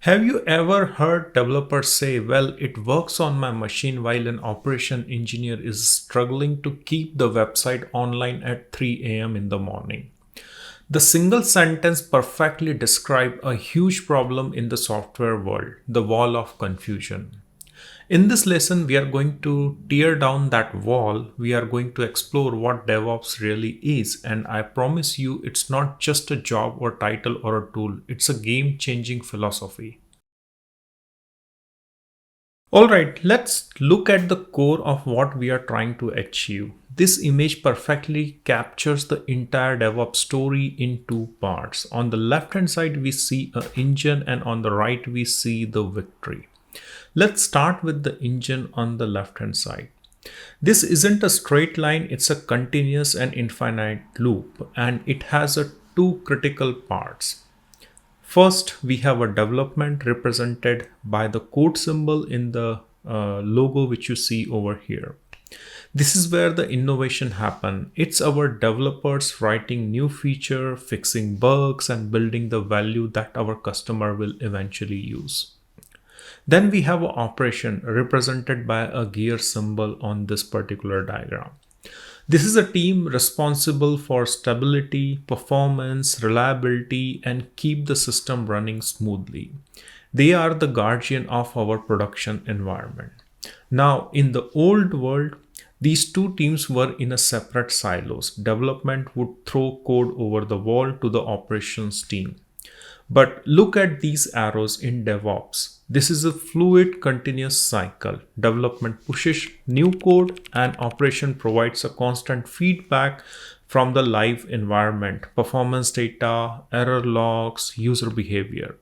Have you ever heard developers say, well, it works on my machine while an operation engineer is struggling to keep the website online at 3 a.m. in the morning? The single sentence perfectly describes a huge problem in the software world, the wall of confusion. In this lesson, we are going to tear down that wall. We are going to explore what DevOps really is. And I promise you, it's not just a job or title or a tool, it's a game changing philosophy. Alright, let's look at the core of what we are trying to achieve. This image perfectly captures the entire DevOps story in two parts. On the left hand side, we see an engine, and on the right, we see the victory. Let's start with the engine on the left hand side. This isn't a straight line, it's a continuous and infinite loop, and it has two critical parts. First, we have a development represented by the code symbol in the logo which you see over here. This is where the innovation happens. It's our developers writing new feature, fixing bugs, and building the value that our customer will eventually use. Then we have an operation represented by a gear symbol on this particular diagram. This is a team responsible for stability, performance, reliability, and keep the system running smoothly. They are the guardian of our production environment. Now, in the old world, these two teams were in a separate silos. Development would throw code over the wall to the operations team. But look at these arrows in DevOps. This is a fluid continuous cycle. Development pushes new code and operation provides a constant feedback from the live environment, performance data, error logs, user behavior.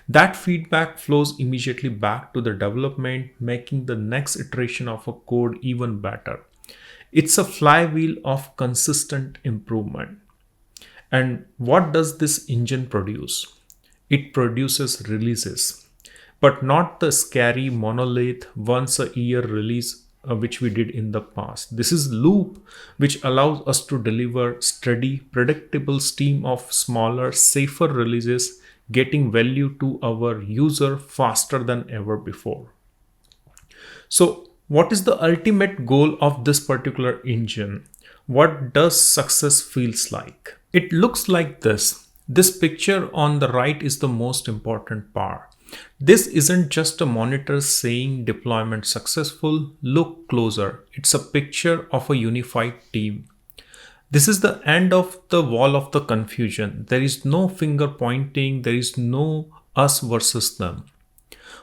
That feedback flows immediately back to the development, making the next iteration of a code even better. It's a flywheel of consistent improvement. And what does this engine produce? It produces releases, but not the scary monolith once a year release which we did in the past. This is loop which allows us to deliver steady, predictable stream of smaller, safer releases, getting value to our user faster than ever before. So, what is the ultimate goal of this particular engine? What does success feels like? It looks like this. This picture on the right is the most important part. This isn't just a monitor saying deployment successful. Look closer. It's a picture of a unified team. This is the end of the wall of the confusion. There is no finger pointing. There is no us versus them.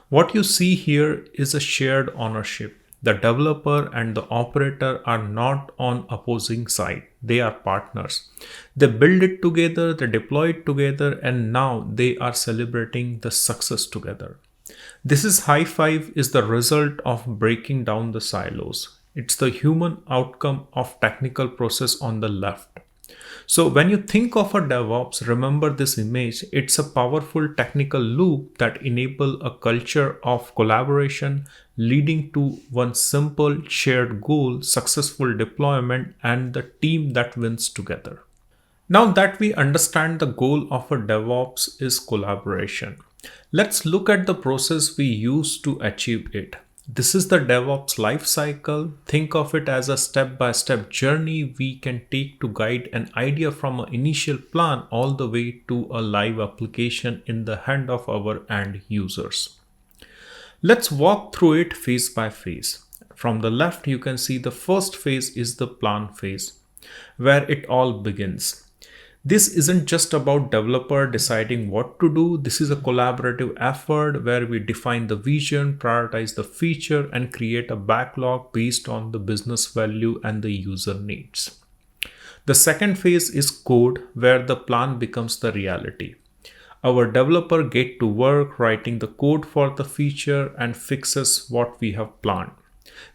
What you see here is a shared ownership. The developer and the operator are not on opposing side. They are partners. They build it together, they deploy it together, and now they are celebrating the success together. This is high five is the result of breaking down the silos. It's the human outcome of technical process on the left. So when you think of a DevOps, remember this image. It's a powerful technical loop that enable a culture of collaboration leading to one simple shared goal, successful deployment, and the team that wins together. Now that we understand the goal of a DevOps is collaboration, let's look at the process we use to achieve it. This is the DevOps lifecycle. Think of it as a step-by-step journey we can take to guide an idea from an initial plan all the way to a live application in the hand of our end users. Let's walk through it phase by phase. From the left, you can see the first phase is the plan phase, where it all begins. This isn't just about developer deciding what to do. This is a collaborative effort where we define the vision, prioritize the feature, and create a backlog based on the business value and the user needs. The second phase is code, where the plan becomes the reality. Our developer get to work writing the code for the feature and fixes what we have planned.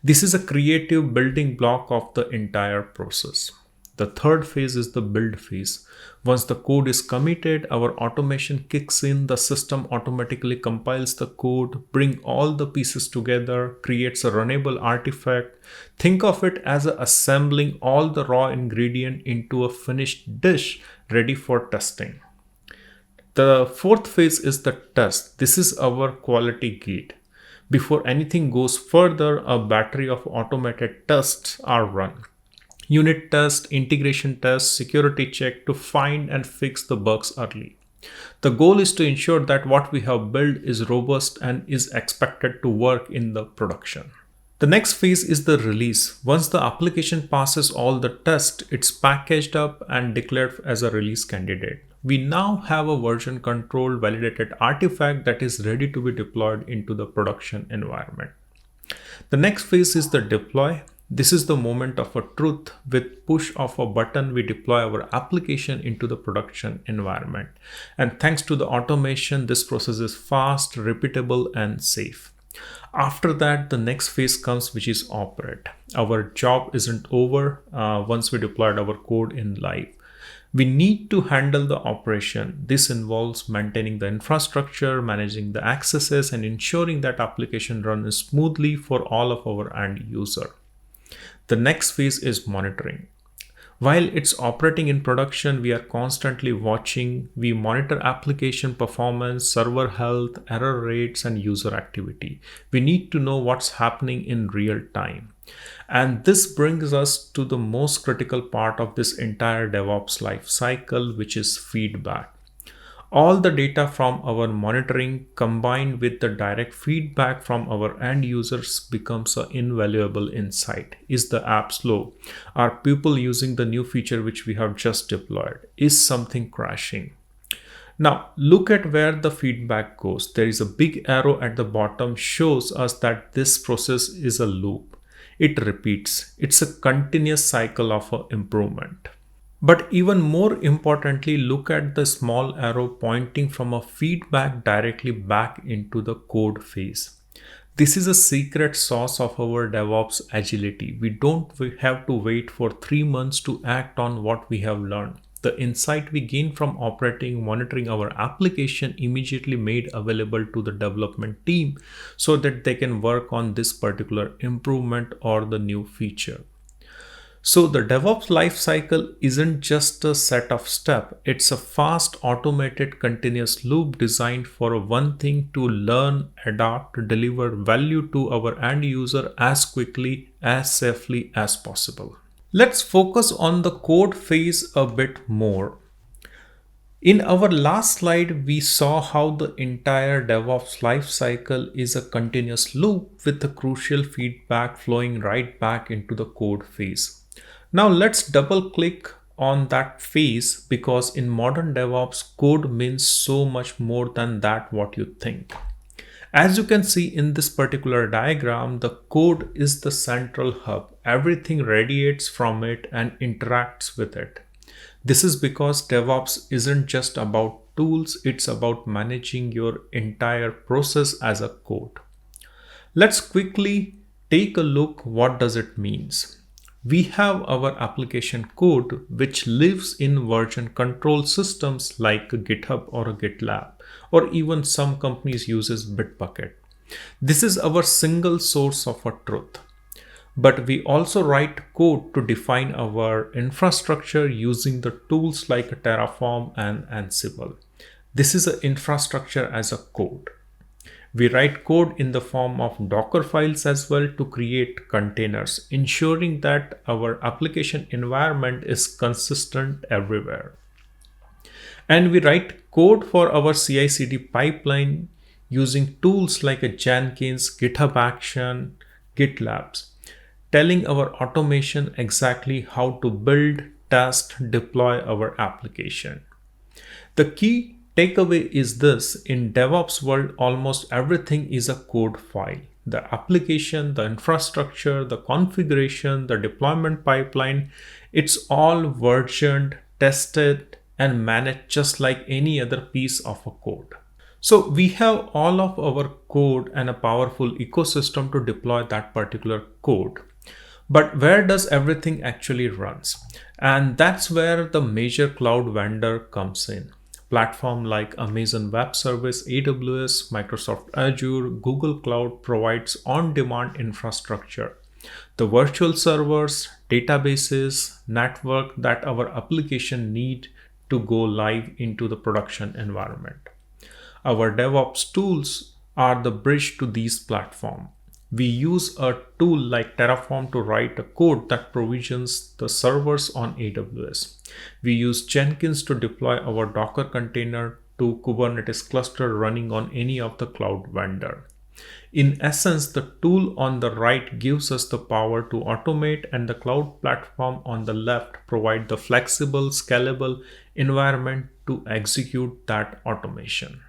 This is a creative building block of the entire process. The third phase is the build phase. Once the code is committed, our automation kicks in, the system automatically compiles the code, bring all the pieces together, creates a runnable artifact. Think of it as assembling all the raw ingredient into a finished dish ready for testing. The fourth phase is the test. This is our quality gate. Before anything goes further, a battery of automated tests are run. Unit test, integration test, security check to find and fix the bugs early. The goal is to ensure that what we have built is robust and is expected to work in the production. The next phase is the release. Once the application passes all the tests, it's packaged up and declared as a release candidate. We now have a version control validated artifact that is ready to be deployed into the production environment. The next phase is the deploy. This is the moment of a truth. With push of a button, we deploy our application into the production environment. And thanks to the automation, this process is fast, repeatable, and safe. After that, the next phase comes, which is operate. Our job isn't over once we deployed our code in live. We need to handle the operation. This involves maintaining the infrastructure, managing the accesses, and ensuring that application runs smoothly for all of our end user. The next phase is monitoring. While it's operating in production, we are constantly watching. We monitor application performance, server health, error rates, and user activity. We need to know what's happening in real time. And this brings us to the most critical part of this entire DevOps life cycle, which is feedback. All the data from our monitoring combined with the direct feedback from our end users becomes an invaluable insight. Is the app slow? Are people using the new feature which we have just deployed? Is something crashing? Now look at where the feedback goes. There is a big arrow at the bottom shows us that this process is a loop. It repeats. It's a continuous cycle of improvement. But even more importantly, look at the small arrow pointing from a feedback directly back into the code phase. This is a secret sauce of our DevOps agility. We don't have to wait for 3 months to act on what we have learned. The insight we gain from monitoring our application immediately made available to the development team so that they can work on this particular improvement or the new feature. So the DevOps lifecycle isn't just a set of steps. It's a fast, automated, continuous loop designed for one thing: to learn, adapt, deliver value to our end user as quickly, as safely as possible. Let's focus on the code phase a bit more. In our last slide, we saw how the entire DevOps lifecycle is a continuous loop with the crucial feedback flowing right back into the code phase. Now let's double click on that phase, because in modern DevOps, code means so much more than that what you think. As you can see in this particular diagram, the code is the central hub. Everything radiates from it and interacts with it. This is because DevOps isn't just about tools, it's about managing your entire process as a code. Let's quickly take a look. What does it means? We have our application code which lives in version control systems like GitHub or GitLab, or even some companies uses Bitbucket. This is our single source of a truth. But we also write code to define our infrastructure using the tools like Terraform and Ansible. This is an infrastructure as a code. We write code in the form of Docker files as well to create containers, ensuring that our application environment is consistent everywhere. And we write code for our CI/CD pipeline using tools like Jenkins, GitHub Action, GitLabs, telling our automation exactly how to build, test, deploy our application. The key takeaway is this: in DevOps world, almost everything is a code file. The application, the infrastructure, the configuration, the deployment pipeline, it's all versioned, tested, and managed just like any other piece of a code. So we have all of our code and a powerful ecosystem to deploy that particular code. But where does everything actually runs? And that's where the major cloud vendor comes in. Platform like Amazon Web Service, AWS, Microsoft Azure, Google Cloud provides on-demand infrastructure. The virtual servers, databases, network that our application need to go live into the production environment. Our DevOps tools are the bridge to these platforms. We use a tool like Terraform to write a code that provisions the servers on AWS. We use Jenkins to deploy our Docker container to Kubernetes cluster running on any of the cloud vendor. In essence, the tool on the right gives us the power to automate, and the cloud platform on the left provide the flexible, scalable environment to execute that automation.